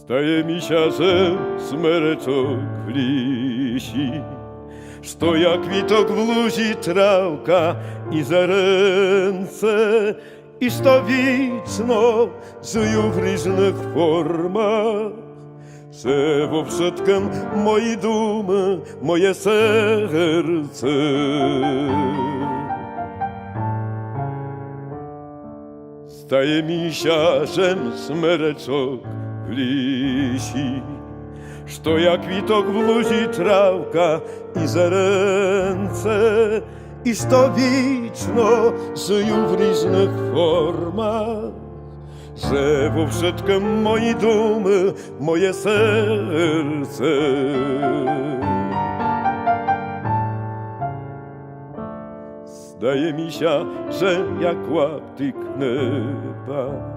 Zdaje mi się, że smеречок в лісі, що як квіток в лужі травка і зеренце, і що вічно жию в різних формах. Że wo wszystkim moi dumy, moje serce. Zdaje mi się, że smеречок w лісі, що як квіток в лужі травка і зеренце, і що вічно жию в різних формах. Że wo wszystkim moi dumy, moje serce. Zdaje mi się, że jak łaptik nieba,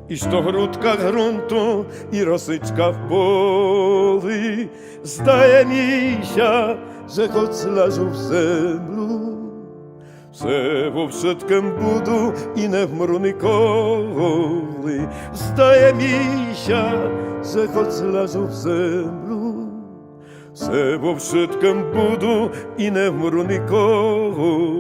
i što grudka gruntu i rosyczka w poli. Zdaje mi się, że choć leżą w zemlu, że wo wszystkim budu i nie wmru nikoли. Zdaje mi się, że choć leżą w zemlu, że wo wszystkim budu i nie wmru nikoли.